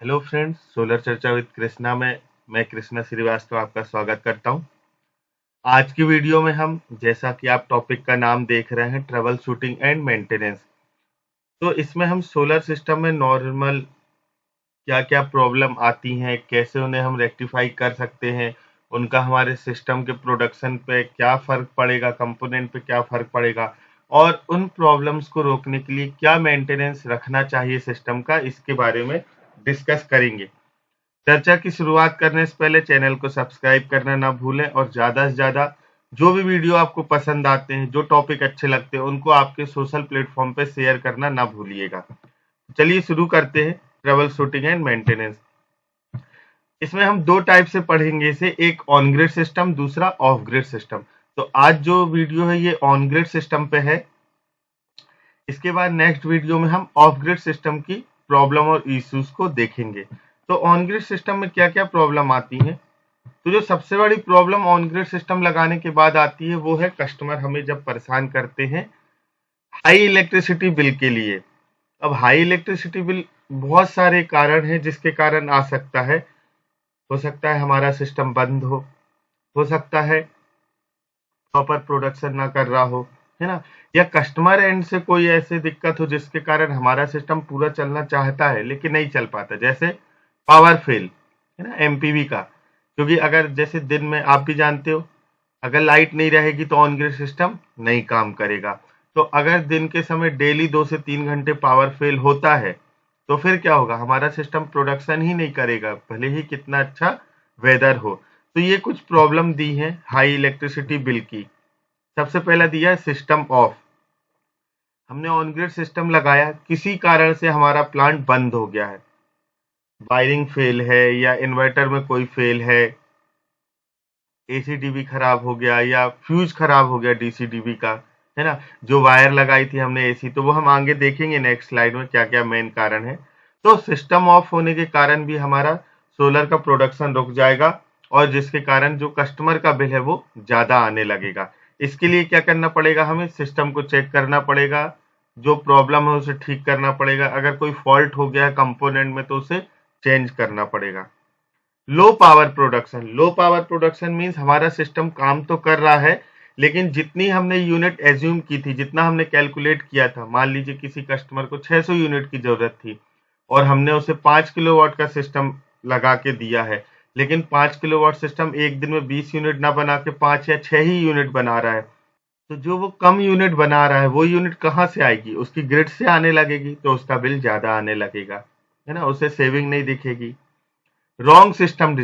Hello friends, solar चर्चा with Krishna में मैं कृष्णा श्रीवास्तव आपका स्वागत करता हूं। आज की वीडियो में हम, जैसा कि आप टॉपिक का नाम देख रहे हैं, ट्रबल शूटिंग एंड मेंटेनेंस। तो इसमें हम सोलर सिस्टम में नॉर्मल क्या क्या प्रॉब्लम आती हैं, कैसे उन्हें हम रेक्टिफाई कर सकते हैं, उनका हमारे सिस्टम के प्रोडक्शन पे क्या फर्क पड़ेगा, कंपोनेंट पे क्या फर्क पड़ेगा, और उन प्रॉब्लम्स को रोकने के लिए क्या मेंटेनेंस रखना चाहिए सिस्टम का, इसके बारे में डिस्कस करेंगे। चर्चा की शुरुआत करने से पहले चैनल को सब्सक्राइब करना ना भूलें और ज़्यादा से ज़्यादा जो भी वीडियो आपको पसंद आते हैं, जो टॉपिक अच्छे लगते हैं, उनको आपके सोशल प्लेटफॉर्म पे शेयर करना ना भूलिएगा। चलिए शुरू करते हैं। ट्रबल शूटिंग एंड मेंटेनेंस, इसमें हम दो टाइप से पढ़ेंगे इसे, एक ऑन ग्रिड सिस्टम, दूसरा ऑफ ग्रिड सिस्टम। तो आज जो वीडियो है ये ऑन ग्रिड सिस्टम पे है। इसके बाद नेक्स्ट वीडियो में हम ऑफ ग्रिड सिस्टम की प्रॉब्लम और इश्यूज को देखेंगे। तो ऑन ग्रिड सिस्टम में क्या क्या प्रॉब्लम आती है, तो जो सबसे बड़ी प्रॉब्लम ऑन ग्रिड सिस्टम लगाने के बाद आती है वो है कस्टमर हमें जब परेशान करते हैं हाई इलेक्ट्रिसिटी बिल के लिए। अब हाई इलेक्ट्रिसिटी बिल बहुत सारे कारण हैं जिसके कारण आ सकता है। हो सकता है हमारा सिस्टम बंद हो सकता है प्रॉपर प्रोडक्शन ना कर रहा हो, है ना, या कस्टमर एंड से कोई ऐसी दिक्कत हो जिसके कारण हमारा सिस्टम पूरा चलना चाहता है लेकिन नहीं चल पाता, जैसे पावर फेल, है ना, एमपीवी का। क्योंकि अगर जैसे दिन में आप भी जानते हो, अगर लाइट नहीं रहेगी तो ऑन ग्रिड सिस्टम नहीं काम करेगा। तो अगर दिन के समय डेली 2 से 3 घंटे पावर फेल होता है तो फिर क्या होगा, हमारा सिस्टम प्रोडक्शन ही नहीं करेगा भले ही कितना अच्छा वेदर हो। तो ये कुछ प्रॉब्लम दी है हाई इलेक्ट्रिसिटी बिल की। सबसे पहला दिया है सिस्टम ऑफ। हमने ऑन ग्रिड सिस्टम लगाया, किसी कारण से हमारा प्लांट बंद हो गया है, वायरिंग फेल है या इन्वर्टर में कोई फेल है, एसीडीबी खराब हो गया या फ्यूज खराब हो गया डीसीडीबी का, है ना, जो वायर लगाई थी हमने एसी, तो वो हम आगे देखेंगे नेक्स्ट स्लाइड में क्या क्या मेन कारण है। तो सिस्टम ऑफ होने के कारण भी हमारा सोलर का प्रोडक्शन रुक जाएगा और जिसके कारण जो कस्टमर का बिल है वो ज्यादा आने लगेगा। इसके लिए क्या करना पड़ेगा, हमें सिस्टम को चेक करना पड़ेगा, जो प्रॉब्लम है उसे ठीक करना पड़ेगा, अगर कोई फॉल्ट हो गया है कंपोनेंट में तो उसे चेंज करना पड़ेगा। लो पावर प्रोडक्शन मीन्स हमारा सिस्टम काम तो कर रहा है लेकिन जितनी हमने यूनिट एज्यूम की थी, जितना हमने कैलकुलेट किया था, मान लीजिए किसी कस्टमर को 600 यूनिट की जरूरत थी और हमने उसे 5 किलोवाट का सिस्टम लगा के दिया है, लेकिन 5 किलोवाट सिस्टम एक दिन में 20 यूनिट ना बना के 5 या 6 ही यूनिट बना रहा है। तो जो वो कम यूनिट बना रहा है वो यूनिट कहाँ से आएगी, उसकी ग्रिड से आने लगेगी, तो उसका बिल ज्यादा आने लगेगा, है ना, उसे सेविंग नहीं दिखेगी। रॉन्ग सिस्टम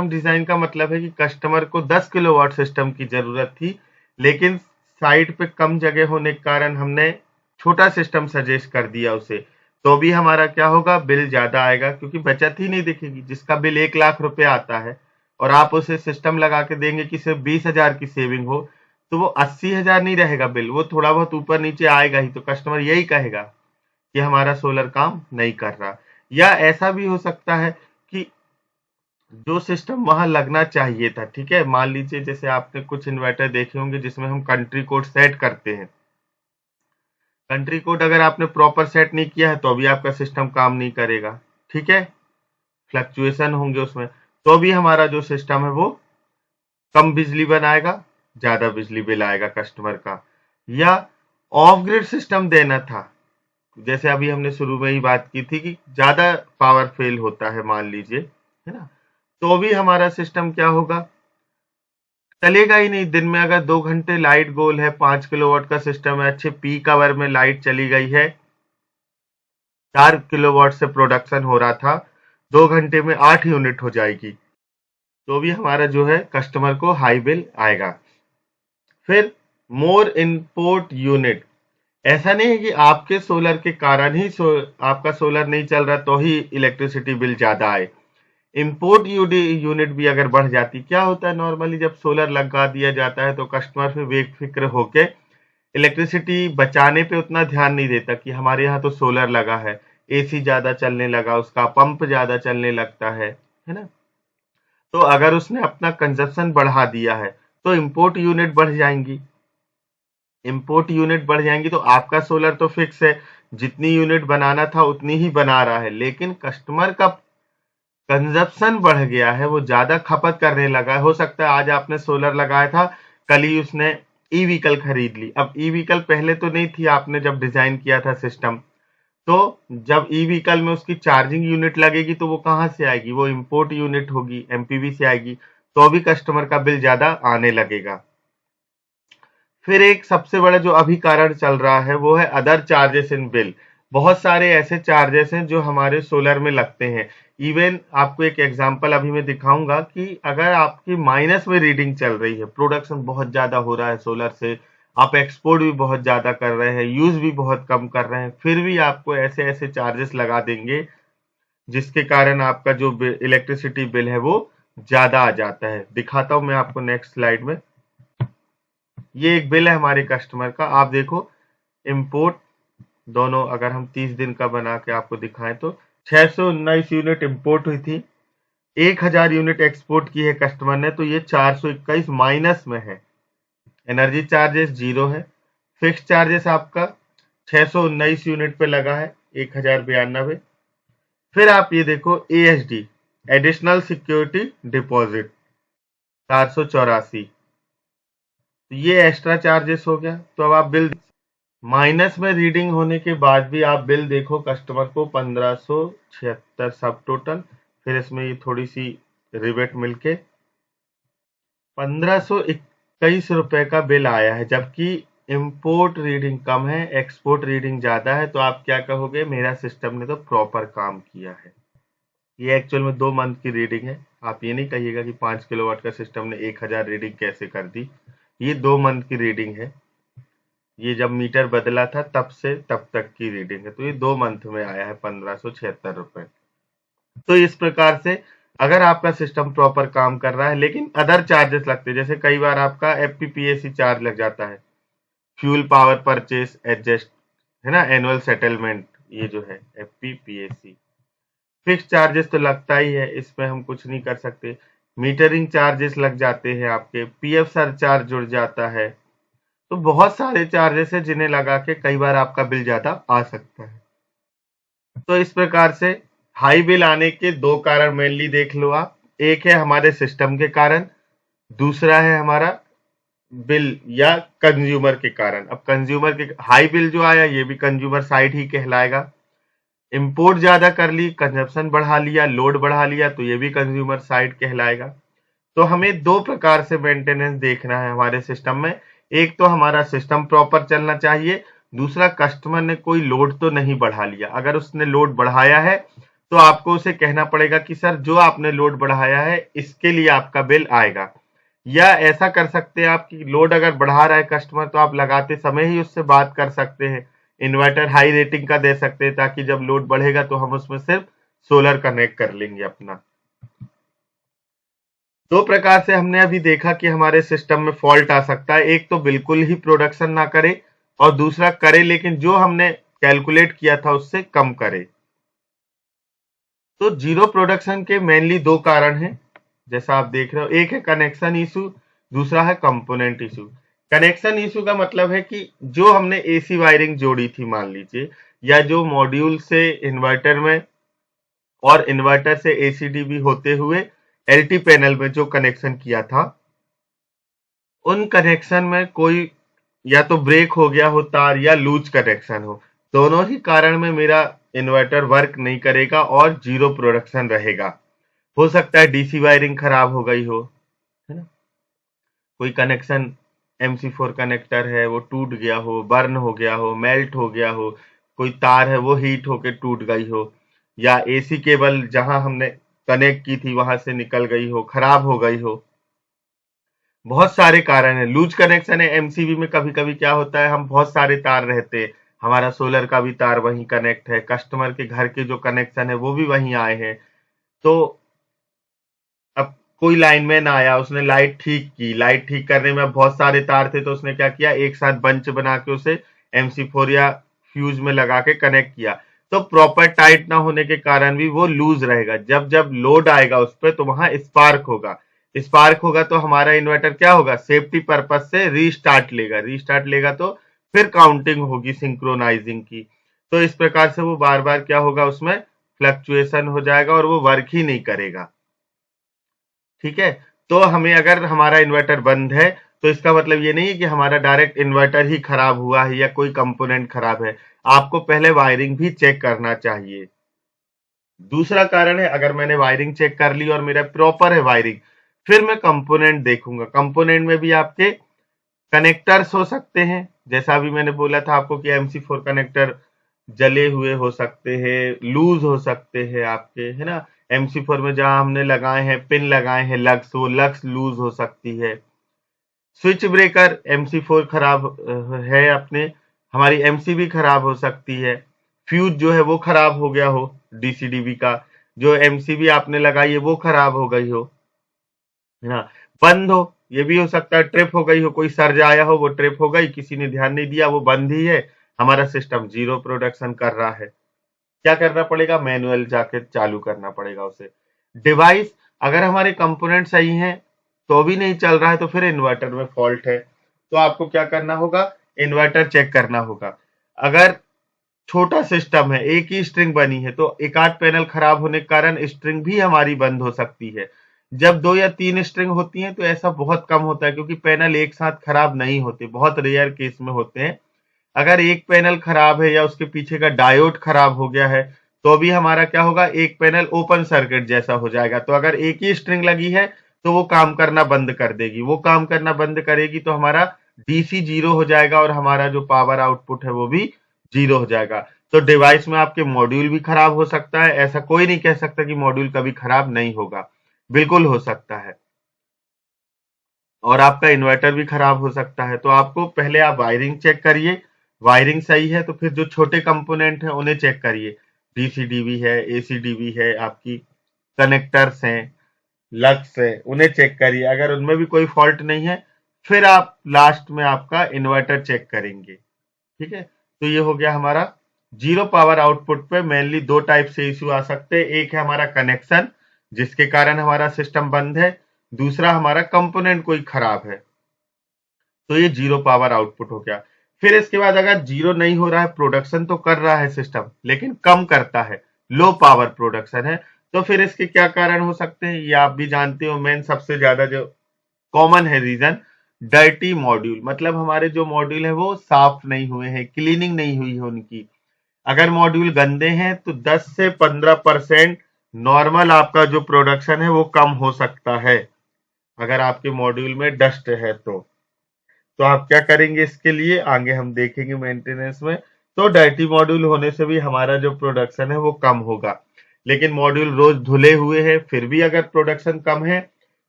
डिजाइन का मतलब है कि कस्टमर को 10 किलोवाट सिस्टम की जरूरत थी लेकिन साइट पे कम जगह होने के कारण हमने छोटा सिस्टम सजेस्ट कर दिया उसे, तो भी हमारा क्या होगा, बिल ज्यादा आएगा क्योंकि बचत ही नहीं दिखेगी। जिसका बिल 1 लाख रुपए आता है और आप उसे सिस्टम लगा के देंगे कि सिर्फ 20,000 की सेविंग हो, तो वो 80,000 नहीं रहेगा बिल, वो थोड़ा बहुत ऊपर नीचे आएगा ही, तो कस्टमर यही कहेगा कि हमारा सोलर काम नहीं कर रहा। या ऐसा भी हो सकता है कि जो सिस्टम वहां लगना चाहिए था, ठीक है, मान लीजिए जैसे आपने कुछ इन्वर्टर देखे होंगे जिसमें हम कंट्री कोड सेट करते हैं, कंट्री कोड अगर आपने प्रॉपर सेट नहीं किया है तो भी आपका सिस्टम काम नहीं करेगा, ठीक है, फ्लक्चुएशन होंगे उसमें, तो भी हमारा जो सिस्टम है वो कम बिजली बनाएगा, ज्यादा बिजली बिल आएगा कस्टमर का। या ऑफ ग्रिड सिस्टम देना था, जैसे अभी हमने शुरू में ही बात की थी कि ज्यादा पावर फेल होता है मान लीजिए, है ना, तो भी हमारा सिस्टम क्या होगा, चलेगा ही नहीं। दिन में अगर 2 घंटे लाइट गोल है, 5 किलोवाट का सिस्टम है, अच्छे पीक आवर में लाइट चली गई है, 4 किलोवाट से प्रोडक्शन हो रहा था, 2 घंटे में 8 यूनिट हो जाएगी, तो भी हमारा जो है कस्टमर को हाई बिल आएगा। फिर मोर इनपुट यूनिट, ऐसा नहीं है कि आपके सोलर के कारण ही आपका सोलर नहीं चल रहा तो ही इलेक्ट्रिसिटी बिल ज्यादा आए। इम्पोर्ट यूनिट भी अगर बढ़ जाती, क्या होता है नॉर्मली जब सोलर लगा दिया जाता है तो कस्टमर फिर बेफिक्र होके इलेक्ट्रिसिटी बचाने पे उतना ध्यान नहीं देता कि हमारे यहाँ तो सोलर लगा है, एसी ज्यादा चलने लगा, उसका पंप ज्यादा चलने लगता है ना। तो अगर उसने अपना कंजप्शन बढ़ा दिया है तो इम्पोर्ट यूनिट बढ़ जाएंगी, इंपोर्ट यूनिट बढ़ जाएंगी तो आपका सोलर तो फिक्स है, जितनी यूनिट बनाना था उतनी ही बना रहा है, लेकिन कस्टमर का कंजप्शन बढ़ गया है, वो ज्यादा खपत करने लगा है। हो सकता है आज आपने सोलर लगाया था, कल ही उसने ई व्हीकल खरीद ली। अब ई व्हीकल पहले तो नहीं थी, आपने जब डिजाइन किया था सिस्टम, तो जब ई व्हीकल में उसकी चार्जिंग यूनिट लगेगी तो वो कहाँ से आएगी, वो इंपोर्ट यूनिट होगी, एमपीवी से आएगी, तो भी कस्टमर का बिल ज्यादा आने लगेगा। फिर एक सबसे बड़ा जो अभी कारण चल रहा है वो है अदर चार्जेस इन बिल। बहुत सारे ऐसे चार्जेस हैं जो हमारे सोलर में लगते हैं। इवन आपको एक एग्जांपल अभी मैं दिखाऊंगा कि अगर आपकी माइनस में रीडिंग चल रही है, प्रोडक्शन बहुत ज्यादा हो रहा है सोलर से, आप एक्सपोर्ट भी बहुत ज्यादा कर रहे हैं, यूज भी बहुत कम कर रहे हैं, फिर भी आपको ऐसे ऐसे चार्जेस लगा देंगे जिसके कारण आपका जो इलेक्ट्रिसिटी बिल है वो ज्यादा आ जाता है। दिखाता हूं मैं आपको नेक्स्ट स्लाइड में। ये एक बिल है हमारे कस्टमर का, आप देखो इंपोर्ट दोनों अगर हम 30 दिन का बना के आपको दिखाएं तो 619 यूनिट इंपोर्ट हुई थी, 1000 यूनिट एक्सपोर्ट की है कस्टमर ने, तो ये 421 माइनस में है। एनर्जी चार्जेस जीरो है, फिक्स चार्जेस आपका 619 यूनिट पे लगा है 1092। फिर आप ये देखो एएसडी एडिशनल सिक्योरिटी डिपॉजिट 484, तो ये एक्स्ट्रा चार्जेस हो गया। तो अब आप बिल माइनस में रीडिंग होने के बाद भी आप बिल देखो कस्टमर को 1576 सब टोटल, फिर इसमें ये थोड़ी सी रिबेट मिलके 1521 रुपए का बिल आया है, जबकि इंपोर्ट रीडिंग कम है, एक्सपोर्ट रीडिंग ज्यादा है। तो आप क्या कहोगे, मेरा सिस्टम ने तो प्रॉपर काम किया है। ये एक्चुअल में 2 मंथ की रीडिंग है, आप ये नहीं कहिएगा कि 5 किलोवाट का सिस्टम ने 1000 रीडिंग कैसे कर दी। ये 2 मंथ की रीडिंग है, ये जब मीटर बदला था तब से तब तक की रीडिंग है, तो ये 2 मंथ में आया है 1576 रुपए। तो इस प्रकार से अगर आपका सिस्टम प्रॉपर काम कर रहा है, लेकिन अदर चार्जेस लगते हैं, जैसे कई बार आपका एफपीपीएसी चार्ज लग जाता है, फ्यूल पावर परचेस एडजस्ट, है ना, एनुअल सेटलमेंट, ये जो है एफपीपीएसी फिक्स चार्जेस तो लगता ही है, इसमें हम कुछ नहीं कर सकते। मीटरिंग चार्जेस लग जाते हैं आपके, पीएफ सरचार्ज जुड़ जाता है, तो बहुत सारे चार्जेस है जिन्हें लगा के कई बार आपका बिल ज्यादा आ सकता है। तो इस प्रकार से हाई बिल आने के 2 कारण मेनली देख लो आप, एक है हमारे सिस्टम के कारण, दूसरा है हमारा बिल या कंज्यूमर के कारण। अब कंज्यूमर के हाई बिल जो आया ये भी कंज्यूमर साइड ही कहलाएगा, इंपोर्ट ज्यादा कर ली, कंजप्शन बढ़ा लिया, लोड बढ़ा लिया, तो ये भी कंज्यूमर साइड कहलाएगा। तो हमें 2 प्रकार से मेंटेनेंस देखना है हमारे सिस्टम में। एक तो हमारा सिस्टम प्रॉपर चलना चाहिए, दूसरा कस्टमर ने कोई लोड तो नहीं बढ़ा लिया। अगर उसने लोड बढ़ाया है तो आपको उसे कहना पड़ेगा कि सर जो आपने लोड बढ़ाया है इसके लिए आपका बिल आएगा। या ऐसा कर सकते हैं आप कि लोड अगर बढ़ा रहा है कस्टमर तो आप लगाते समय ही उससे बात कर सकते हैं, इन्वर्टर हाई रेटिंग का दे सकते हैं, ताकि जब लोड बढ़ेगा तो हम उसमें सिर्फ सोलर कनेक्ट कर लेंगे अपना। 2 प्रकार से हमने अभी देखा कि हमारे सिस्टम में फॉल्ट आ सकता है, एक तो बिल्कुल ही प्रोडक्शन ना करे, और दूसरा करे लेकिन जो हमने कैलकुलेट किया था उससे कम करे। तो जीरो प्रोडक्शन के मेनली 2 कारण हैं, जैसा आप देख रहे हो, एक है कनेक्शन इशू, दूसरा है कंपोनेंट इशू। कनेक्शन इशू का मतलब है कि जो हमने एसी वायरिंग जोड़ी थी मान लीजिए, या जो मॉड्यूल से इन्वर्टर में और इन्वर्टर से एसीडीबी होते हुए एलटी पैनल में जो कनेक्शन किया था, उन कनेक्शन में कोई या तो ब्रेक हो गया हो तार, या लूज कनेक्शन हो, दोनों ही कारण में मेरा इन्वर्टर वर्क नहीं करेगा और जीरो प्रोडक्शन रहेगा। हो सकता है डीसी वायरिंग खराब हो गई हो, है ना, कोई कनेक्शन MC4 कनेक्टर है वो टूट गया हो, बर्न हो गया हो, मेल्ट हो गया हो, कोई तार है वो हीट होके टूट गई हो, या एसी केबल जहां हमने कनेक्ट की थी वहां से निकल गई हो, खराब हो गई हो। बहुत सारे कारण है। लूज कनेक्शन है एमसीबी में, कभी कभी क्या होता है, हम बहुत सारे तार रहते हैं, हमारा सोलर का भी तार वहीं कनेक्ट है, कस्टमर के घर के जो कनेक्शन है वो भी वहीं आए हैं, तो अब कोई लाइनमैन आया, उसने लाइट ठीक की, लाइट ठीक करने में बहुत सारे तार थे तो उसने क्या किया, एक साथ बंच बना के उसे MC4 या फ्यूज में लगा के कनेक्ट किया, तो प्रॉपर टाइट ना होने के कारण भी वो लूज रहेगा। जब जब लोड आएगा उस पर तो वहां स्पार्क होगा, स्पार्क होगा तो हमारा इन्वर्टर क्या होगा, सेफ्टी पर्पज से रीस्टार्ट लेगा तो फिर काउंटिंग होगी सिंक्रोनाइजिंग की। तो इस प्रकार से वो बार बार क्या होगा, उसमें फ्लक्चुएशन हो जाएगा और वो वर्क ही नहीं करेगा। ठीक है, तो हमें अगर हमारा इन्वर्टर बंद है तो इसका मतलब ये नहीं है कि हमारा डायरेक्ट इन्वर्टर ही खराब हुआ है या कोई कंपोनेंट खराब है, आपको पहले वायरिंग भी चेक करना चाहिए। दूसरा कारण है, अगर मैंने वायरिंग चेक कर ली और मेरा प्रॉपर है वायरिंग, फिर मैं कंपोनेंट देखूंगा। कंपोनेंट में भी आपके कनेक्टर्स हो सकते हैं, जैसा अभी मैंने बोला था आपको कि MC4 कनेक्टर जले हुए हो सकते हैं, लूज हो सकते हैं आपके, है ना। MC4 में जहां हमने लगाए हैं पिन लगाए हैं लग्स, वो लग्स लूज हो सकती है। स्विच ब्रेकर MC4 खराब है अपने, हमारी MC भी खराब हो सकती है। फ्यूज जो है वो खराब हो गया हो, DCDB का जो MCB आपने लगाई है वो खराब हो गई हो, है ना। बंद हो, ये भी हो सकता है, ट्रिप हो गई हो, कोई सर्ज आया हो, वो ट्रिप हो गई, किसी ने ध्यान नहीं दिया, वो बंद ही है, हमारा सिस्टम जीरो प्रोडक्शन कर रहा है। क्या करना पड़ेगा, मैनुअल जाके चालू करना पड़ेगा उसे। डिवाइस, अगर हमारे कंपोनेंट सही हैं तो भी नहीं चल रहा है तो फिर इन्वर्टर में फॉल्ट है, तो आपको क्या करना होगा, इन्वर्टर चेक करना होगा। अगर छोटा सिस्टम है, एक ही स्ट्रिंग बनी है, तो एक आध पैनल खराब होने के कारण स्ट्रिंग भी हमारी बंद हो सकती है। जब 2 या 3 स्ट्रिंग होती हैं तो ऐसा बहुत कम होता है, क्योंकि पैनल एक साथ खराब नहीं होते, बहुत रेयर केस में होते हैं। अगर एक पैनल खराब है या उसके पीछे का डायोड खराब हो गया है तो भी हमारा क्या होगा, एक पैनल ओपन सर्किट जैसा हो जाएगा। तो अगर एक ही स्ट्रिंग लगी है तो वो काम करना बंद कर देगी, वो काम करना बंद करेगी तो हमारा DC जीरो हो जाएगा और हमारा जो पावर आउटपुट है वो भी जीरो हो जाएगा। तो डिवाइस में आपके मॉड्यूल भी खराब हो सकता है, ऐसा कोई नहीं कह सकता कि मॉड्यूल कभी खराब नहीं होगा, बिल्कुल हो सकता है। और आपका इन्वर्टर भी खराब हो सकता है। तो आपको पहले आप वायरिंग चेक करिए, वायरिंग सही है तो फिर जो छोटे कंपोनेंट हैं उन्हें चेक करिए। DCDB है, ACDB है, आपकी कनेक्टर्स हैं, लग्स है, उन्हें चेक करिए। अगर उनमें भी कोई फॉल्ट नहीं है फिर आप लास्ट में आपका इन्वर्टर चेक करेंगे। ठीक है, तो ये हो गया हमारा जीरो पावर आउटपुट पे मेनली दो टाइप से इश्यू आ सकते हैं। एक है हमारा कनेक्शन जिसके कारण हमारा सिस्टम बंद है, दूसरा हमारा कंपोनेंट कोई खराब है, तो ये जीरो पावर आउटपुट हो गया। फिर इसके बाद अगर जीरो नहीं हो रहा है, प्रोडक्शन तो कर रहा है सिस्टम लेकिन कम करता है, लो पावर प्रोडक्शन है, तो फिर इसके क्या कारण हो सकते हैं ये आप भी जानते हो। मेन सबसे ज्यादा जो कॉमन है रीजन, डर्टी मॉड्यूल, मतलब हमारे जो मॉड्यूल है वो साफ नहीं हुए हैं, क्लीनिंग नहीं हुई है उनकी। अगर मॉड्यूल गंदे हैं तो 10 से 15% नॉर्मल आपका जो प्रोडक्शन है वो कम हो सकता है, अगर आपके मॉड्यूल में डस्ट है तो आप क्या करेंगे इसके लिए आगे हम देखेंगे मेंटेनेंस में। तो डर्टी मॉड्यूल होने से भी हमारा जो प्रोडक्शन है वो कम होगा, लेकिन मॉड्यूल रोज धुले हुए हैं फिर भी अगर प्रोडक्शन कम है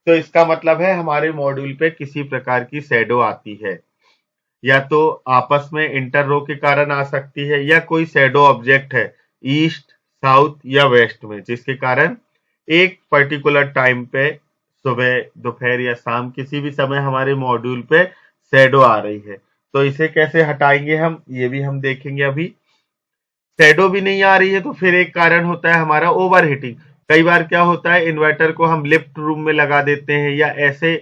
तो इसका मतलब है हमारे मॉड्यूल पे किसी प्रकार की शैडो आती है, या तो आपस में इंटर रो के कारण आ सकती है या कोई शैडो ऑब्जेक्ट है ईस्ट, साउथ या वेस्ट में, जिसके कारण एक पर्टिकुलर टाइम पे सुबह, दोपहर या शाम किसी भी समय हमारे मॉड्यूल पे शैडो आ रही है। तो इसे कैसे हटाएंगे हम, ये भी हम देखेंगे अभी। शैडो भी नहीं आ रही है तो फिर एक कारण होता है हमारा ओवर हीटिंग। कई बार क्या होता है, इन्वर्टर को हम लिफ्ट रूम में लगा देते हैं या ऐसे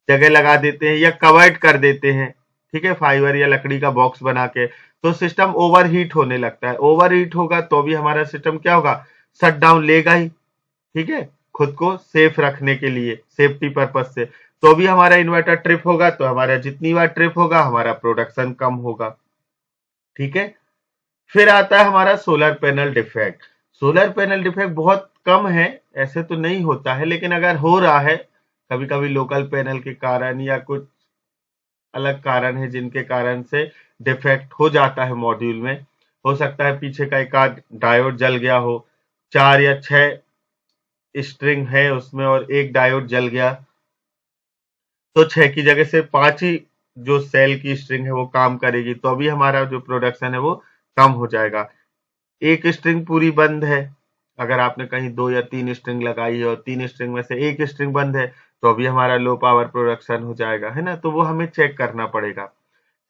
जगह लगा देते हैं या कवर्ड कर देते हैं, ठीक है, फाइबर या लकड़ी का बॉक्स बना के, तो सिस्टम ओवर हीट होने लगता है। ओवर हीट होगा तो भी हमारा सिस्टम क्या होगा, शट डाउन लेगा ही, ठीक है, खुद को सेफ रखने के लिए, सेफ्टी पर्पज से। तो भी हमारा इन्वर्टर ट्रिप होगा, तो हमारा जितनी बार ट्रिप होगा हमारा प्रोडक्शन कम होगा। ठीक है, फिर आता है हमारा solar panel defect. Solar panel defect बहुत कम है, ऐसे तो नहीं होता है, लेकिन अगर हो रहा है कभी कभी लोकल पैनल के कारण या कुछ अलग कारण है जिनके कारण से डिफेक्ट हो जाता है मॉड्यूल में। हो सकता है पीछे का एक आध डायोड जल गया हो, 4 या 6 स्ट्रिंग है उसमें और एक डायोड जल गया, तो 6 की जगह से 5 ही जो सेल की स्ट्रिंग है वो काम करेगी, तो अभी हमारा जो प्रोडक्शन है वो कम हो जाएगा। एक स्ट्रिंग पूरी बंद है, अगर आपने कहीं 2 या 3 स्ट्रिंग लगाई है और 3 स्ट्रिंग में से एक स्ट्रिंग बंद है तो अभी हमारा लो पावर प्रोडक्शन हो जाएगा, है ना। तो वो हमें चेक करना पड़ेगा।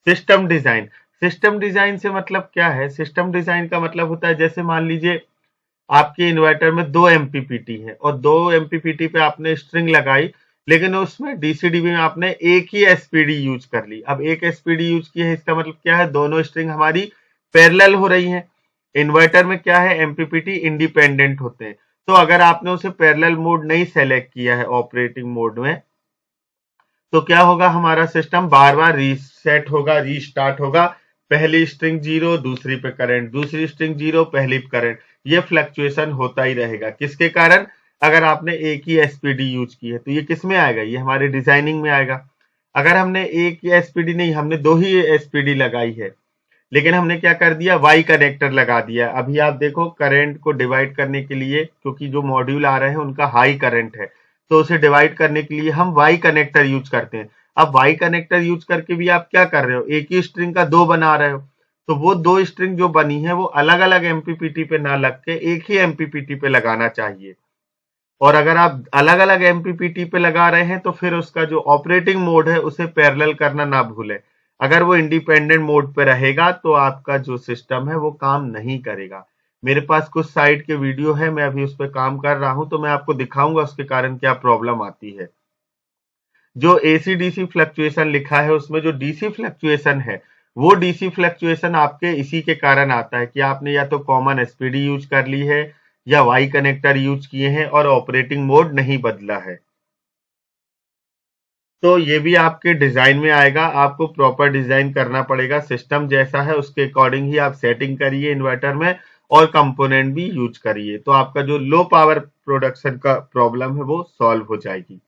सिस्टम डिजाइन, सिस्टम डिजाइन से मतलब क्या है, सिस्टम डिजाइन का मतलब होता है जैसे मान लीजिए आपके इन्वर्टर में 2 MPPT है और 2 MPPT पे आपने स्ट्रिंग लगाई, लेकिन उसमें डीसीडीबी में आपने एक ही एसपीडी यूज कर ली। अब एक एसपीडी यूज की है, इसका मतलब क्या है, दोनों स्ट्रिंग हमारी पैरेलल हो रही हैं। इन्वर्टर में क्या है, एमपीपीटी इंडिपेंडेंट होते हैं। तो अगर आपने उसे पैरेलल मोड नहीं सेलेक्ट किया है ऑपरेटिंग मोड में, तो क्या होगा, हमारा सिस्टम बार बार रीसेट होगा, रीस्टार्ट होगा। पहली स्ट्रिंग जीरो, दूसरी पे करंट, दूसरी स्ट्रिंग जीरो, पहली पे करंट, ये फ्लक्चुएशन होता ही रहेगा। किसके कारण, अगर आपने एक ही एसपीडी यूज की है। तो ये किस में आएगा, ये हमारे डिजाइनिंग में आएगा। अगर हमने एक ही एसपीडी नहीं, हमने दो ही एसपीडी लगाई है, लेकिन हमने क्या कर दिया, वाई कनेक्टर लगा दिया। अभी आप देखो, करंट को डिवाइड करने के लिए, क्योंकि जो मॉड्यूल आ रहे हैं उनका हाई करंट है, तो उसे डिवाइड करने के लिए हम वाई कनेक्टर यूज करते हैं। अब वाई कनेक्टर यूज करके भी आप क्या कर रहे हो, एक ही स्ट्रिंग का दो बना रहे हो। तो वो दो स्ट्रिंग जो बनी है वो अलग अलग एमपीपीटी पे ना लग के एक ही एमपीपीटी पे लगाना चाहिए। और अगर आप अलग अलग एमपीपीटी पे लगा रहे हैं तो फिर उसका जो ऑपरेटिंग मोड है उसे पैरेलल करना ना भूलें। अगर वो इंडिपेंडेंट मोड पे रहेगा तो आपका जो सिस्टम है वो काम नहीं करेगा। मेरे पास कुछ साइट के वीडियो है, मैं अभी उस पर काम कर रहा हूं, तो मैं आपको दिखाऊंगा उसके कारण क्या प्रॉब्लम आती है। जो एसी डीसी फ्लक्चुएशन लिखा है उसमें जो डीसी फ्लक्चुएशन है, वो डीसी फ्लक्चुएशन आपके इसी के कारण आता है कि आपने या तो कॉमन एसपीडी यूज कर ली है या वाई कनेक्टर यूज किए हैं और ऑपरेटिंग मोड नहीं बदला है। तो ये भी आपके डिजाइन में आएगा, आपको प्रॉपर डिजाइन करना पड़ेगा। सिस्टम जैसा है उसके अकॉर्डिंग ही आप सेटिंग करिए इन्वर्टर में, और कंपोनेंट भी यूज करिए, तो आपका जो लो पावर प्रोडक्शन का प्रॉब्लम है वो सॉल्व हो जाएगी।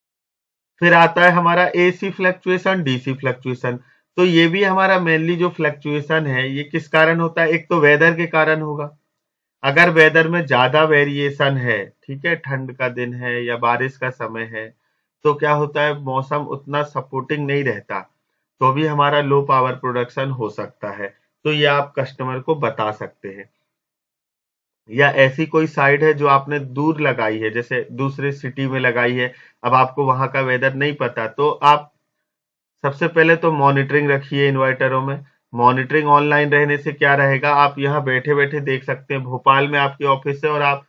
फिर आता है हमारा एसी फ्लक्चुएशन, डीसी फ्लक्चुएशन। तो ये भी हमारा मेनली जो फ्लक्चुएशन है ये किस कारण होता है, एक तो वेदर के कारण होगा। अगर वेदर में ज्यादा वेरिएशन है, ठीक है, ठंड का दिन है या बारिश का समय है, तो क्या होता है, मौसम उतना सपोर्टिंग नहीं रहता, तो भी हमारा लो पावर प्रोडक्शन हो सकता है। तो ये आप कस्टमर को बता सकते हैं। या ऐसी कोई साइट है जो आपने दूर लगाई है, जैसे दूसरे सिटी में लगाई है, अब आपको वहां का वेदर नहीं पता, तो आप सबसे पहले तो मॉनिटरिंग रखिए इन्वर्टरों में। मॉनिटरिंग ऑनलाइन रहने से क्या रहेगा, आप यहाँ बैठे बैठे देख सकते हैं। भोपाल में आपकी ऑफिस है और आप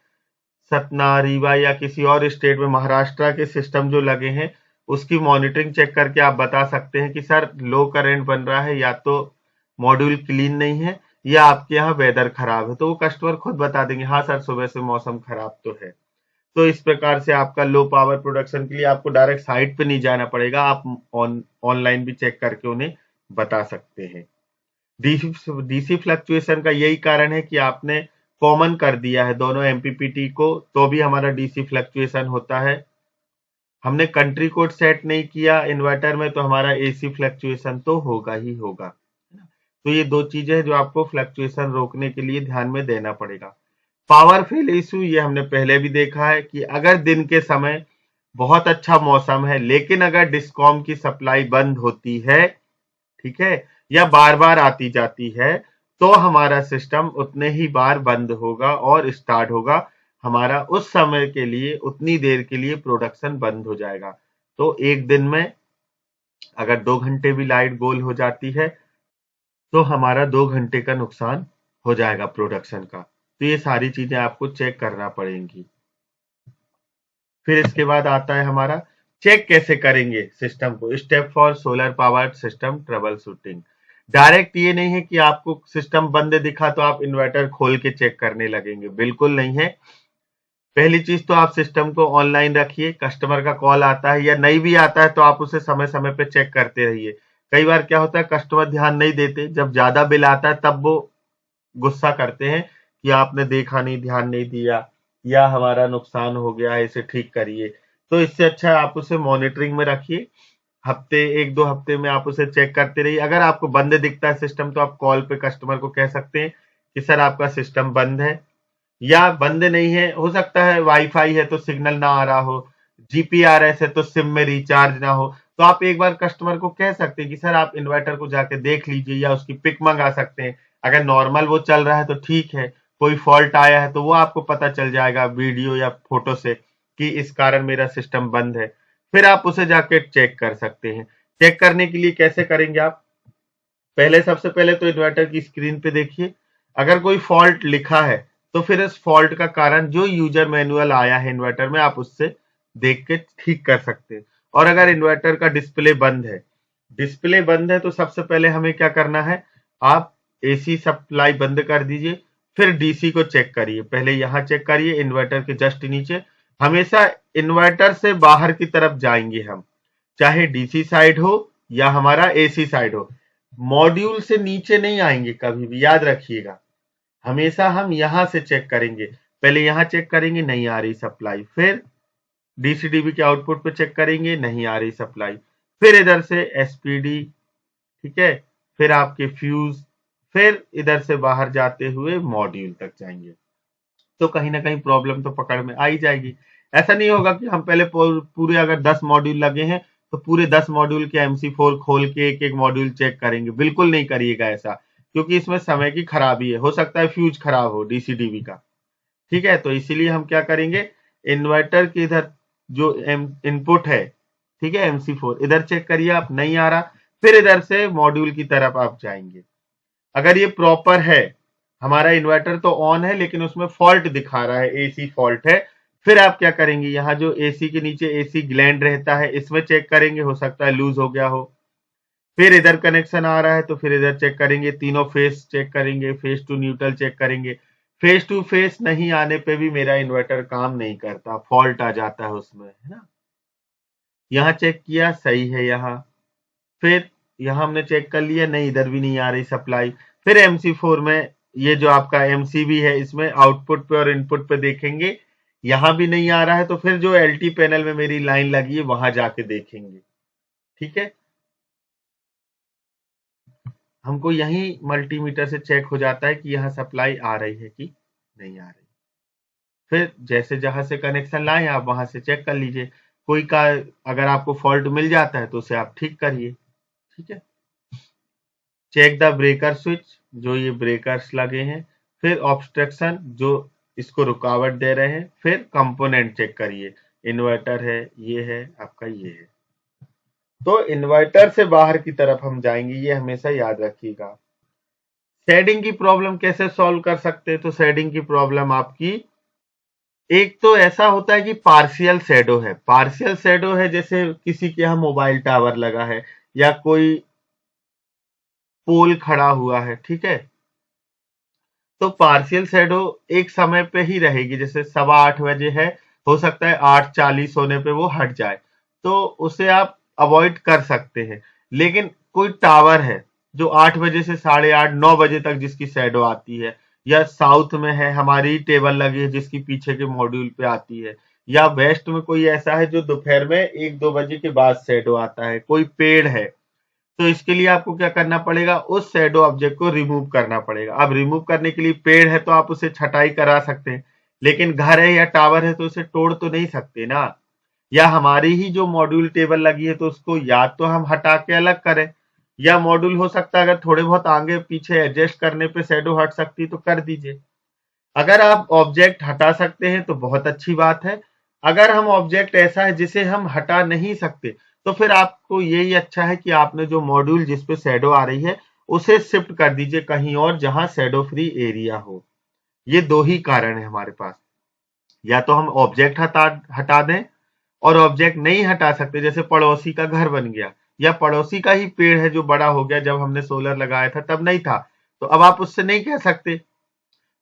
सतना, रीवा या किसी और स्टेट में, महाराष्ट्र के सिस्टम जो लगे हैं उसकी मॉनिटरिंग चेक करके आप बता सकते हैं कि सर लो करंट बन रहा है, या तो मॉड्यूल क्लीन नहीं है या आपके यहाँ वेदर खराब है। तो वो कस्टमर खुद बता देंगे, हाँ सर सुबह से मौसम खराब तो है। तो इस प्रकार से आपका लो पावर प्रोडक्शन के लिए आपको डायरेक्ट साइट पे नहीं जाना पड़ेगा, आप ऑनलाइन भी चेक करके उन्हें बता सकते हैं। डीसी डीसी फ्लक्चुएशन का यही कारण है कि आपने कॉमन कर दिया है दोनों एमपीपीटी को, तो भी हमारा डीसी फ्लक्चुएशन होता है। हमने कंट्री कोड सेट नहीं किया इन्वर्टर में तो हमारा एसी फ्लक्चुएशन तो होगा ही होगा। तो ये दो चीजें हैं जो आपको फ्लक्चुएशन रोकने के लिए ध्यान में देना पड़ेगा। पावर फेल इशू, ये हमने पहले भी देखा है कि अगर दिन के समय बहुत अच्छा मौसम है लेकिन अगर डिस्कॉम की सप्लाई बंद होती है, ठीक है, या बार बार आती जाती है, तो हमारा सिस्टम उतने ही बार बंद होगा और स्टार्ट होगा। हमारा उस समय के लिए, उतनी देर के लिए प्रोडक्शन बंद हो जाएगा। तो एक दिन में अगर 2 घंटे भी लाइट गोल हो जाती है तो हमारा 2 घंटे का नुकसान हो जाएगा प्रोडक्शन का। तो ये सारी चीजें आपको चेक करना पड़ेंगी। फिर इसके बाद आता है हमारा चेक कैसे करेंगे सिस्टम को, step for solar power system trouble shooting. Direct ये नहीं है कि आपको सिस्टम बंद दिखा तो आप इन्वर्टर खोल के चेक करने लगेंगे, बिल्कुल नहीं है। पहली चीज तो आप सिस्टम को ऑनलाइन रखिए, कस्टमर का कॉल आता है या नहीं भी आता है तो आप उसे समय समय पे चेक करते रहिए। कई बार क्या होता है, कस्टमर ध्यान नहीं देते, जब ज्यादा बिल आता है तब वो गुस्सा करते हैं कि आपने देखा नहीं, ध्यान नहीं दिया, या हमारा नुकसान हो गया है, इसे ठीक करिए। तो इससे अच्छा है आप उसे मॉनिटरिंग में रखिए, हफ्ते 1-2 हफ्ते में आप उसे चेक करते रहिए। अगर आपको बंद दिखता है सिस्टम तो आप कॉल पे कस्टमर को कह सकते हैं कि सर आपका सिस्टम बंद है, या बंद नहीं है, हो सकता है वाईफाई है तो सिग्नल ना आ रहा हो, जीपीआरएस है तो सिम में रिचार्ज ना हो। तो आप एक बार कस्टमर को कह सकते हैं कि सर आप इन्वर्टर को जाके देख लीजिए, या उसकी पिक मंगा सकते हैं। अगर नॉर्मल वो चल रहा है तो ठीक है, कोई फॉल्ट आया है तो वो आपको पता चल जाएगा वीडियो या फोटो से कि इस कारण मेरा सिस्टम बंद है। फिर आप उसे जाके चेक कर सकते हैं। चेक करने के लिए कैसे करेंगे आप, पहले सबसे पहले तो इन्वर्टर की स्क्रीन पे देखिए, अगर कोई फॉल्ट लिखा है तो फिर इस फॉल्ट का कारण जो यूजर मैनुअल आया है इन्वर्टर में आप उससे देख के ठीक कर सकते हैं। और अगर इन्वर्टर का डिस्प्ले बंद है तो सबसे पहले हमें क्या करना है, आप एसी सप्लाई बंद कर दीजिए, फिर डीसी को चेक करिए। पहले यहां चेक करिए इन्वर्टर के जस्ट नीचे। हमेशा इन्वर्टर से बाहर की तरफ जाएंगे हम, चाहे डीसी साइड हो या हमारा एसी साइड हो, मॉड्यूल से नीचे नहीं आएंगे कभी भी, याद रखिएगा। हमेशा हम यहां से चेक करेंगे, पहले यहां चेक करेंगे नहीं आ रही सप्लाई, फिर डीसीडीबी के आउटपुट पे चेक करेंगे नहीं आ रही सप्लाई, फिर इधर से एसपीडी, ठीक है, फिर आपके फ्यूज, फिर इधर से बाहर जाते हुए मॉड्यूल तक जाएंगे। तो कहीं ना कहीं प्रॉब्लम तो पकड़ में आ ही जाएगी। ऐसा नहीं होगा कि हम पहले पूरे अगर 10 मॉड्यूल लगे हैं तो पूरे 10 मॉड्यूल के MC4 खोल के एक एक मॉड्यूल चेक करेंगे, बिल्कुल नहीं करिएगा ऐसा, क्योंकि इसमें समय की खराबी है, हो सकता है फ्यूज खराब हो डीसीडीबी का, ठीक है। तो इसीलिए हम क्या करेंगे, इन्वर्टर के इधर जो इनपुट है, ठीक है, MC4 इधर चेक करिए आप, नहीं आ रहा, फिर इधर से मॉड्यूल की तरफ आप जाएंगे। अगर ये प्रॉपर है, हमारा इन्वर्टर तो ऑन है लेकिन उसमें फॉल्ट दिखा रहा है, एसी फॉल्ट है, फिर आप क्या करेंगे, यहाँ जो एसी के नीचे एसी ग्लैंड रहता है इसमें चेक करेंगे, हो सकता है लूज हो गया हो। फिर इधर कनेक्शन आ रहा है तो फिर इधर चेक करेंगे, तीनों फेस चेक करेंगे, फेस टू न्यूट्रल चेक करेंगे। फेस टू फेस नहीं आने पे भी मेरा इन्वर्टर काम नहीं करता, फॉल्ट आ जाता है उसमें, है ना। यहाँ चेक किया सही है, यहाँ फिर यहाँ हमने चेक कर लिया, नहीं इधर भी नहीं आ रही सप्लाई। फिर MC4 में ये जो आपका MCB है इसमें आउटपुट पे और इनपुट पे देखेंगे, यहां भी नहीं आ रहा है, तो फिर जो LT पैनल में मेरी लाइन लगी है वहां जाके देखेंगे, ठीक है। हमको यही मल्टीमीटर से चेक हो जाता है कि यहाँ सप्लाई आ रही है कि नहीं आ रही। फिर जैसे जहां से कनेक्शन लाए आप वहां से चेक कर लीजिए, कोई का अगर आपको फॉल्ट मिल जाता है तो उसे आप ठीक करिए, ठीक है। चेक द ब्रेकर स्विच, जो ये ब्रेकर्स लगे हैं, फिर ऑब्स्ट्रक्शन जो इसको रुकावट दे रहे हैं, फिर कंपोनेंट चेक करिए, इन्वर्टर है, ये है आपका, ये है। तो इन्वर्टर से बाहर की तरफ हम जाएंगे, ये हमेशा याद रखिएगा। शेडिंग की प्रॉब्लम कैसे सॉल्व कर सकते हैं, तो शेडिंग की प्रॉब्लम आपकी एक तो ऐसा होता है कि पार्शियल शैडो है, पार्शियल शैडो है जैसे किसी के यहाँ मोबाइल टावर लगा है या कोई पोल खड़ा हुआ है, ठीक है। तो पार्शियल शैडो एक समय पे ही रहेगी, जैसे 7:15 बजे है, हो सकता है 8:40 होने पे वो हट जाए, तो उसे आप अवॉइड कर सकते हैं। लेकिन कोई टावर है जो 8 बजे से 8:30 9 बजे तक जिसकी शैडो आती है, या साउथ में है हमारी टेबल लगी है जिसकी पीछे के मॉड्यूल पे आती है, या वेस्ट में कोई ऐसा है जो दोपहर में 1-2 बजे के बाद शैडो आता है, कोई पेड़ है, तो इसके लिए आपको क्या करना पड़ेगा, उस शैडो ऑब्जेक्ट को रिमूव करना पड़ेगा। अब रिमूव करने के लिए पेड़ है तो आप उसे छटाई करा सकते हैं, लेकिन घर है या टावर है तो उसे तोड़ तो नहीं सकते ना। या हमारी ही जो मॉड्यूल टेबल लगी है तो उसको या तो हम हटा के अलग करें, या मॉड्यूल हो सकता है अगर थोड़े बहुत आगे पीछे एडजस्ट करने पे शैडो हट सकती तो कर दीजिए। अगर आप ऑब्जेक्ट हटा सकते हैं तो बहुत अच्छी बात है, अगर हम ऑब्जेक्ट ऐसा है जिसे हम हटा नहीं सकते तो फिर आपको यही अच्छा है कि आपने जो मॉड्यूल जिस पे शैडो आ रही है उसे शिफ्ट कर दीजिए कहीं और जहां शैडो फ्री एरिया हो। ये दो ही कारण है हमारे पास, या तो हम ऑब्जेक्ट हटा दें, और ऑब्जेक्ट नहीं हटा सकते जैसे पड़ोसी का घर बन गया या पड़ोसी का ही पेड़ है जो बड़ा हो गया, जब हमने सोलर लगाया था तब नहीं था, तो अब आप उससे नहीं कह सकते,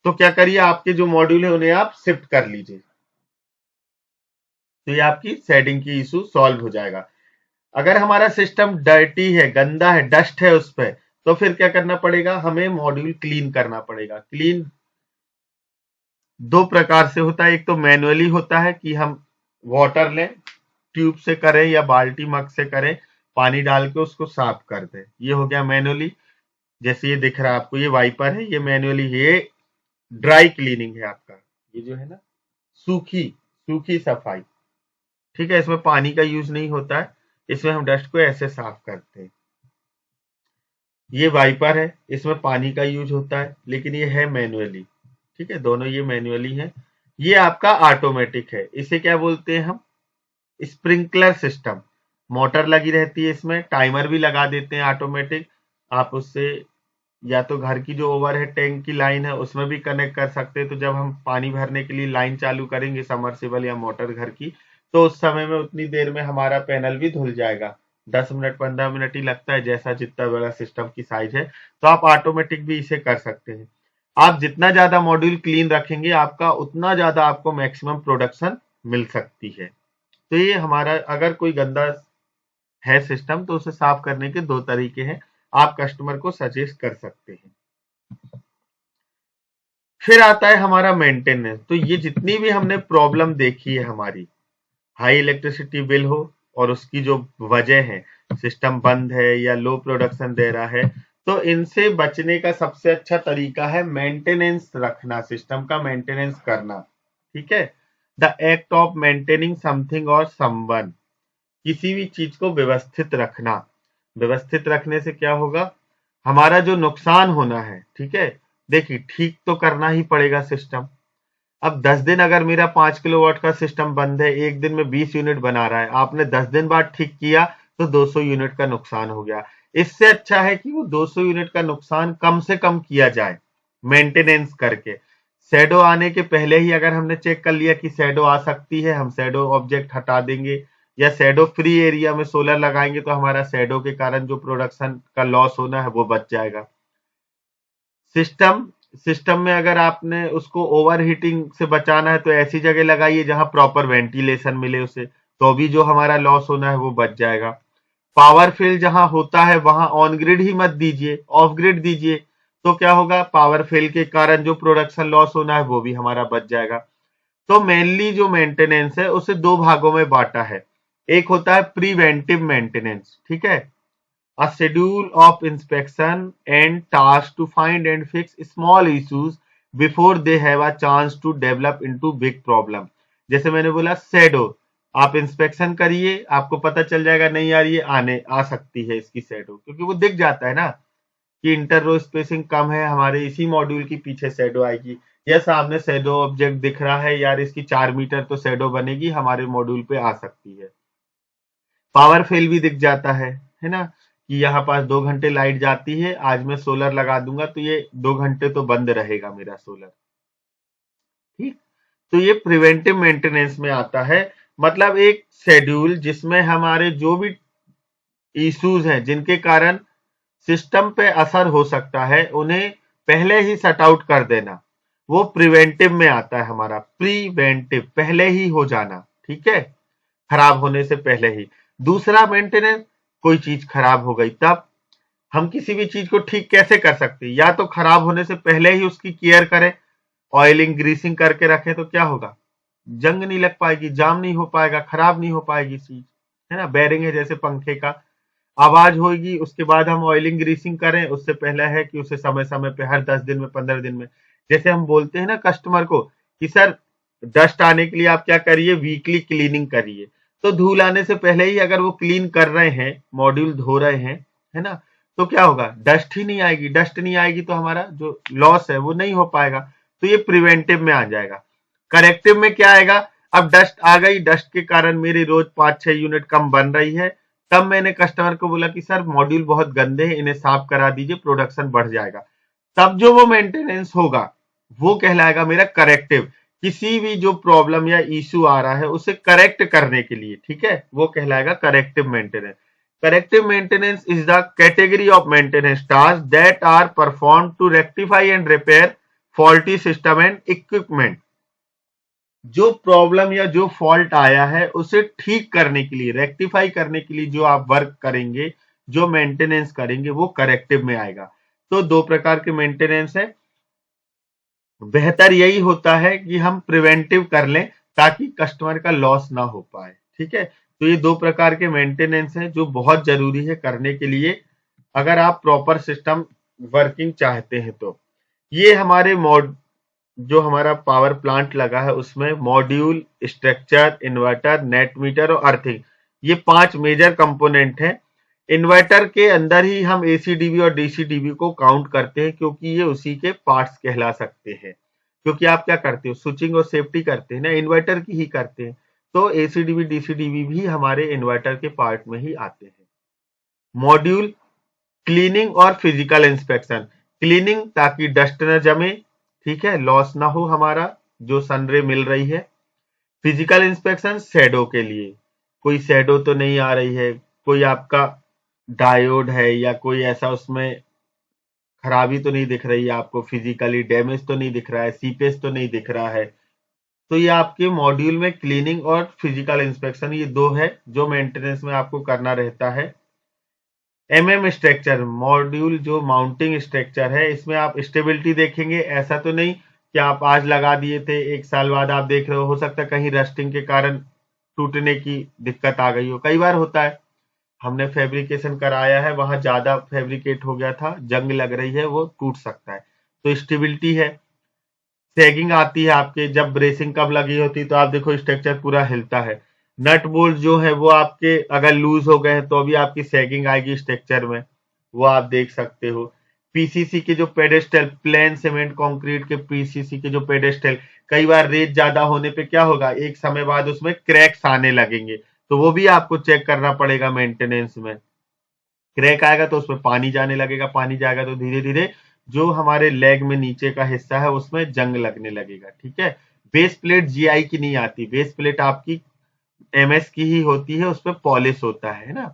तो क्या करिए आपके जो मॉड्यूल है उन्हें आप शिफ्ट कर लीजिए, तो ये आपकी शेडिंग की इशू सॉल्व हो जाएगा। अगर हमारा सिस्टम डर्टी है, गंदा है, डस्ट है उस पर, तो फिर क्या करना पड़ेगा, हमें मॉड्यूल क्लीन करना पड़ेगा। क्लीन दो प्रकार से होता है, एक तो मैनुअली होता है कि हम वाटर लें, ट्यूब से करें या बाल्टी मग से करें, पानी डाल के उसको साफ कर दें, ये हो गया मैनुअली। जैसे ये दिख रहा है आपको, ये वाइपर है, ये मैनुअली, ये ड्राई क्लीनिंग है आपका, ये जो है ना सूखी सूखी सफाई, ठीक है, इसमें पानी का यूज नहीं होता है, इसमें हम डस्ट को ऐसे साफ करते हैं। ये वाइपर है, इसमें पानी का यूज होता है लेकिन ये है मैनुअली, ठीक है, दोनों ये मैनुअली है। ये आपका ऑटोमेटिक है, इसे क्या बोलते हैं हम, स्प्रिंकलर सिस्टम। मोटर लगी रहती है इसमें, टाइमर भी लगा देते हैं ऑटोमेटिक, आप उससे या तो घर की जो ओवरहेड टैंक की लाइन है उसमें भी कनेक्ट कर सकते हैं, तो जब हम पानी भरने के लिए लाइन चालू करेंगे समरसेबल या मोटर घर की, तो उस समय में उतनी देर में हमारा पैनल भी धुल जाएगा। 10 मिनट 15 मिनट ही लगता है, जैसा जितना बड़ा सिस्टम की साइज है। तो आप ऑटोमेटिक भी इसे कर सकते हैं। आप जितना ज्यादा मॉड्यूल क्लीन रखेंगे आपका उतना ज्यादा आपको मैक्सिमम प्रोडक्शन मिल सकती है। तो ये हमारा, अगर कोई गंदा है सिस्टम तो उसे साफ करने के 2 तरीके हैं, आप कस्टमर को सजेस्ट कर सकते हैं। फिर आता है हमारा मेंटेनेंस। तो ये जितनी भी हमने प्रॉब्लम देखी है हमारी, हाई इलेक्ट्रिसिटी बिल हो और उसकी जो वजह है, सिस्टम बंद है या लो प्रोडक्शन दे रहा है, तो इनसे बचने का सबसे अच्छा तरीका है मेंटेनेंस रखना, सिस्टम का मेंटेनेंस करना। ठीक है, the act of maintaining something और समवन, किसी भी चीज को व्यवस्थित रखना। व्यवस्थित रखने से क्या होगा, हमारा जो नुकसान होना है, ठीक है, देखिए ठीक तो करना ही पड़ेगा सिस्टम। अब 10 दिन अगर मेरा 5 किलोवाट का सिस्टम बंद है, एक दिन में 20 यूनिट बना रहा है, आपने 10 दिन बाद ठीक किया तो 200 यूनिट का नुकसान हो गया। इससे अच्छा है कि वो 200 यूनिट का नुकसान कम से कम किया जाए मेंटेनेंस करके। शैडो आने के पहले ही अगर हमने चेक कर लिया कि शैडो आ सकती है, हम शैडो ऑब्जेक्ट हटा देंगे, या शैडो फ्री एरिया में सोलर लगाएंगे तो हमारा शैडो के कारण जो प्रोडक्शन का लॉस होना है वो बच जाएगा। सिस्टम सिस्टम में अगर आपने उसको ओवर हीटिंग से बचाना है तो ऐसी जगह लगाइए जहां प्रॉपर वेंटिलेशन मिले उसे, तो भी जो हमारा लॉस होना है वो बच जाएगा। पावर फेल जहां होता है वहां ऑन ग्रिड ही मत दीजिए, ऑफ ग्रिड दीजिए, तो क्या होगा, पावर फेल के कारण जो प्रोडक्शन लॉस होना है वो भी हमारा बच जाएगा। तो मेनली जो मेंटेनेंस है उसे 2 भागों में बांटा है। एक होता है प्रिवेंटिव मेंटेनेंस, ठीक है, a schedule of inspection and task to find and fix small issues before they have a chance to develop into big problem। जैसे मैंने बोला शैडो, आप इंस्पेक्शन करिए, आपको पता चल जाएगा नहीं यार ये आ सकती है इसकी शैडो, क्योंकि वो दिख जाता है ना कि इंटर रो स्पेसिंग कम है, हमारे इसी मॉड्यूल की पीछे शैडो आएगी, या सामने शैडो ऑब्जेक्ट दिख रहा है, यार इसकी 4 मीटर तो शैडो बनेगी, हमारे मॉड्यूल पे आ सकती है। पावर फेल भी दिख जाता है ना, कि यहाँ पास 2 घंटे लाइट जाती है, आज मैं सोलर लगा दूंगा तो ये 2 घंटे तो बंद रहेगा मेरा सोलर। ठीक, तो ये प्रिवेंटिव मेंटेनेंस में आता है। मतलब एक शेड्यूल जिसमें हमारे जो भी इश्यूज हैं जिनके कारण सिस्टम पे असर हो सकता है उन्हें पहले ही सट आउट कर देना, वो प्रिवेंटिव में आता है हमारा। प्रीवेंटिव, पहले ही हो जाना, ठीक है, खराब होने से पहले ही। दूसरा मेंटेनेंस, कोई चीज खराब हो गई तब हम किसी भी चीज को ठीक कैसे कर सकते हैं, या तो खराब होने से पहले ही उसकी केयर करें, ऑयलिंग ग्रीसिंग करके रखें, तो क्या होगा, जंग नहीं लग पाएगी, जाम नहीं हो पाएगा, खराब नहीं हो पाएगी चीज, है ना। बेरिंग है जैसे पंखे का, आवाज होगी, उसके बाद हम ऑयलिंग ग्रीसिंग करें, उससे पहले है कि उसे समय समय पे हर 10 दिन में 15 दिन में, जैसे हम बोलते हैं ना कस्टमर को कि सर डस्ट आने के लिए आप क्या करिए, वीकली क्लीनिंग करिए। तो धूल आने से पहले ही अगर वो क्लीन कर रहे हैं, मॉड्यूल धो रहे हैं, है ना, तो क्या होगा, डस्ट ही नहीं आएगी। डस्ट नहीं आएगी तो हमारा जो लॉस है वो नहीं हो पाएगा। तो ये प्रिवेंटिव में आ जाएगा। करेक्टिव में क्या आएगा, अब डस्ट आ गई, डस्ट के कारण मेरी रोज 5-6 यूनिट कम बन रही है, तब मैंने कस्टमर को बोला कि सर मॉड्यूल बहुत गंदे हैं, इन्हें साफ करा दीजिए, प्रोडक्शन बढ़ जाएगा। तब जो वो मेंटेनेंस होगा वो कहलाएगा मेरा करेक्टिव। किसी भी जो प्रॉब्लम या इश्यू आ रहा है उसे करेक्ट करने के लिए, ठीक है, वो कहलाएगा corrective maintenance. Corrective maintenance is the category of maintenance task that are perform to rectify and repair faulty system and equipment. जो प्रॉब्लम या जो फॉल्ट आया है उसे ठीक करने के लिए, रेक्टिफाई करने के लिए जो आप वर्क करेंगे, जो मेंटेनेंस करेंगे, वो करेक्टिव में आएगा। तो 2 प्रकार के मेंटेनेंस है। बेहतर यही होता है कि हम प्रिवेंटिव कर लें ताकि कस्टमर का लॉस ना हो पाए, ठीक है। तो ये 2 प्रकार के मेंटेनेंस हैं जो बहुत जरूरी है करने के लिए, अगर आप प्रॉपर सिस्टम वर्किंग चाहते हैं तो। ये हमारे जो हमारा पावर प्लांट लगा है उसमें module, structure, inverter, net metre और अर्थिंग, ये 5 मेजर कंपोनेंट हैं। इन्वर्टर के अंदर ही हम एसीडीबी और डीसीडीबी को काउंट करते हैं क्योंकि ये उसी के पार्ट्स कहला सकते हैं। क्योंकि आप क्या करते हो, स्विचिंग और सेफ्टी करते हैं ना, इन्वर्टर की ही करते हैं, तो एसीडीबी डीसीडीबी भी हमारे इन्वर्टर के पार्ट में ही आते हैं। मॉड्यूल, क्लीनिंग और फिजिकल इंस्पेक्शन। क्लीनिंग ताकि डस्ट न जमे, ठीक है, लॉस ना हो हमारा जो सनरे मिल रही है। फिजिकल इंस्पेक्शन शैडो के लिए, कोई शैडो तो नहीं आ रही है, कोई आपका डायोड है या कोई ऐसा उसमें खराबी तो नहीं दिख रही है आपको, फिजिकली डैमेज तो नहीं दिख रहा है, सीपेज तो नहीं दिख रहा है। तो ये आपके मॉड्यूल में क्लीनिंग और फिजिकल इंस्पेक्शन ये दो है जो मेंटेनेंस में आपको करना रहता है। स्ट्रक्चर मॉड्यूल जो माउंटिंग स्ट्रक्चर है, इसमें आप स्टेबिलिटी देखेंगे। ऐसा तो नहीं कि आप आज लगा दिए थे, 1 साल बाद आप देख रहे हो सकता है कहीं रस्टिंग के कारण टूटने की दिक्कत आ गई हो, कई बार होता है। हमने फैब्रिकेशन कराया है, वहां ज्यादा फैब्रिकेट हो गया था, जंग लग रही है, वो टूट सकता है। तो स्टेबिलिटी है। सैगिंग आती है आपके, जब ब्रेसिंग कब लगी होती है तो आप देखो स्ट्रक्चर पूरा हिलता है। नट बोल्ट जो है वो आपके अगर लूज हो गए हैं तो अभी आपकी सैगिंग आएगी स्ट्रक्चर में, वो आप देख सकते हो। पीसीसी के जो पेडेस्टल, प्लेन सीमेंट कंक्रीट के पीसीसी के जो पेडेस्टल, कई बार रेत ज्यादा होने पे क्या होगा, एक समय बाद उसमें क्रैक्स आने लगेंगे, तो वो भी आपको चेक करना पड़ेगा मेंटेनेंस में। क्रैक आएगा तो उसमें पानी जाने लगेगा, पानी जाएगा तो धीरे धीरे जो हमारे लेग में नीचे का हिस्सा है उसमें जंग लगने लगेगा। ठीक है। बेस प्लेट जीआई की नहीं आती, बेस प्लेट आपकी एमएस की ही होती है, उसमें पॉलिश होता है ना,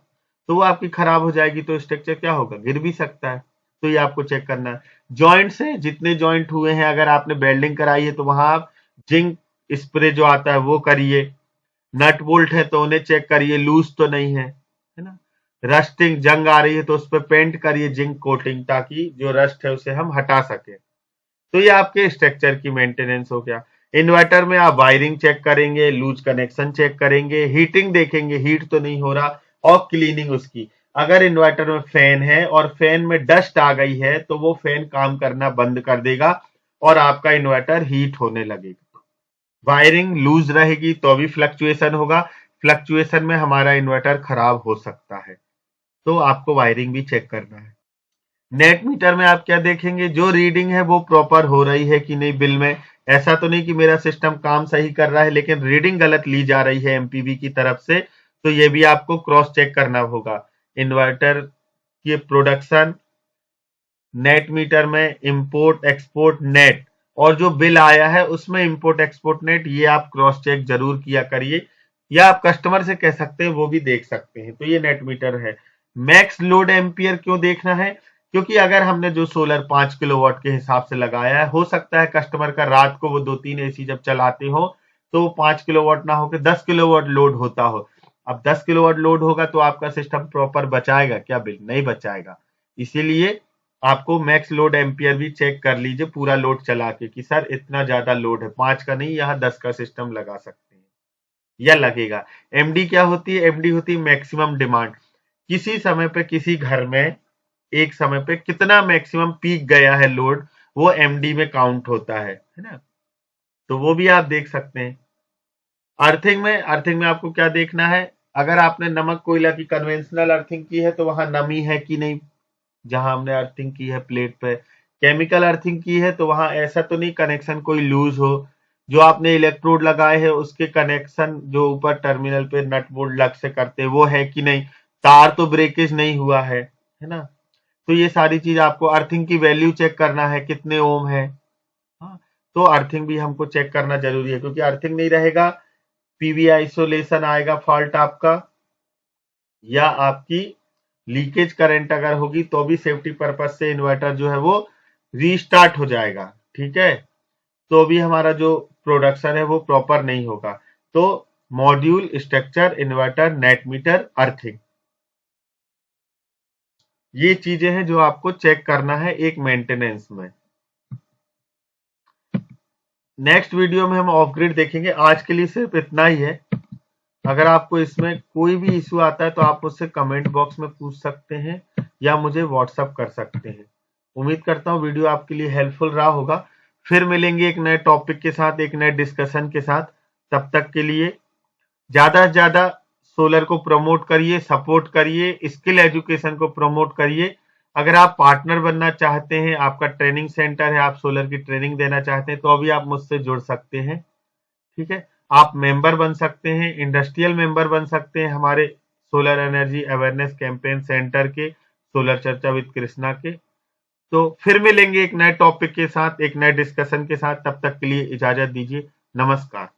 तो वो आपकी खराब हो जाएगी तो स्ट्रक्चर क्या होगा, गिर भी सकता है। तो ये आपको चेक करना है। जॉइंट्स है, जितने जॉइंट हुए हैं, अगर आपने वेल्डिंग कराई है तो वहां आप जिंक स्प्रे जो आता है वो करिए। नट बोल्ट है तो उन्हें चेक करिए लूज तो नहीं है ना। रस्टिंग जंग आ रही है तो उस पर पेंट करिए जिंक कोटिंग, ताकि जो रस्ट है उसे हम हटा सके। तो ये आपके स्ट्रक्चर की मेंटेनेंस हो गया। इन्वर्टर में आप वायरिंग चेक करेंगे, लूज कनेक्शन चेक करेंगे, हीटिंग देखेंगे हीट तो नहीं हो रहा, और क्लीनिंग उसकी। अगर इन्वर्टर में फैन है और फैन में डस्ट आ गई है तो वो फैन काम करना बंद कर देगा और आपका इन्वर्टर हीट होने लगेगा। वायरिंग लूज रहेगी तो भी फ्लक्चुएशन होगा, फ्लक्चुएशन में हमारा इन्वर्टर खराब हो सकता है, तो आपको वायरिंग भी चेक करना है। नेट मीटर में आप क्या देखेंगे, जो रीडिंग है वो प्रॉपर हो रही है कि नहीं बिल में। ऐसा तो नहीं कि मेरा सिस्टम काम सही कर रहा है लेकिन रीडिंग गलत ली जा रही है एमपीबी की तरफ से, तो ये भी आपको क्रॉस चेक करना होगा। इन्वर्टर की प्रोडक्शन, नेट मीटर में इंपोर्ट एक्सपोर्ट नेट, और जो बिल आया है उसमें इंपोर्ट एक्सपोर्ट नेट, ये आप क्रॉस चेक जरूर किया करिए, या आप कस्टमर से कह सकते हैं वो भी देख सकते हैं। तो ये नेट मीटर है। मैक्स लोड एम्पियर क्यों देखना है, क्योंकि अगर हमने जो सोलर 5 किलोवाट के हिसाब से लगाया है, हो सकता है कस्टमर का रात को वो 2-3 एसी जब चलाते हो तो वो 5 किलोवाट ना होकर 10 किलोवाट लोड होता हो। अब 10 किलोवाट लोड होगा तो आपका सिस्टम प्रॉपर बचाएगा क्या, बिल नहीं बचाएगा। इसीलिए आपको मैक्स लोड एम्पियर भी चेक कर लीजिए पूरा लोड चला के, कि सर इतना ज्यादा लोड है, 5 का नहीं यहाँ 10 का सिस्टम लगा सकते हैं या लगेगा। एमडी क्या होती है, एमडी होती है मैक्सिमम डिमांड। किसी समय पे किसी घर में एक समय पे कितना मैक्सिमम पीक गया है लोड, वो एमडी में काउंट होता है ना। तो वो भी आप देख सकते हैं। अर्थिंग में आपको क्या देखना है, अगर आपने नमक कोयला की कन्वेंशनल अर्थिंग की है तो वहां नमी है कि नहीं, जहां हमने अर्थिंग की है प्लेट पे। केमिकल अर्थिंग की है तो वहां ऐसा तो नहीं कनेक्शन कोई लूज हो। जो आपने इलेक्ट्रोड लगाए हैं उसके कनेक्शन जो ऊपर टर्मिनल पे नट बोल्ट लग से करते हैं वो है कि नहीं, तार तो ब्रेकेज नहीं हुआ है ना। तो ये सारी चीज आपको, अर्थिंग की वैल्यू चेक करना है कितने ओम है। हाँ, तो अर्थिंग भी हमको चेक करना जरूरी है, क्योंकि अर्थिंग नहीं रहेगा पीवी आइसोलेशन आएगा फॉल्ट आपका, या आपकी लीकेज करंट अगर होगी तो भी सेफ्टी पर्पज से इन्वर्टर जो है वो रीस्टार्ट हो जाएगा। ठीक है। तो भी हमारा जो प्रोडक्शन है वो प्रॉपर नहीं होगा। तो module, structure, inverter, net metre, earthing, ये चीजें हैं जो आपको चेक करना है एक मेंटेनेंस में। नेक्स्ट वीडियो में हम ऑफ ग्रिड देखेंगे। आज के लिए सिर्फ इतना ही है। अगर आपको इसमें कोई भी इश्यू आता है तो आप मुझसे कमेंट बॉक्स में पूछ सकते हैं या मुझे व्हाट्सअप कर सकते हैं। उम्मीद करता हूँ वीडियो आपके लिए हेल्पफुल रहा होगा। फिर मिलेंगे एक नए टॉपिक के साथ, एक नए डिस्कशन के साथ। तब तक के लिए ज्यादा से ज्यादा सोलर को प्रमोट करिए, सपोर्ट करिए, स्किल एजुकेशन को प्रमोट करिए। अगर आप पार्टनर बनना चाहते हैं, आपका ट्रेनिंग सेंटर है, आप सोलर की ट्रेनिंग देना चाहते हैं, तो अभी आप मुझसे जुड़ सकते हैं। ठीक है। आप मेंबर बन सकते हैं, इंडस्ट्रियल मेंबर बन सकते हैं हमारे solar energy awareness campaign centre के, सोलर चर्चा विद कृष्णा के। तो फिर मिलेंगे एक नए टॉपिक के साथ, एक नए डिस्कशन के साथ। तब तक के लिए इजाजत दीजिए। नमस्कार।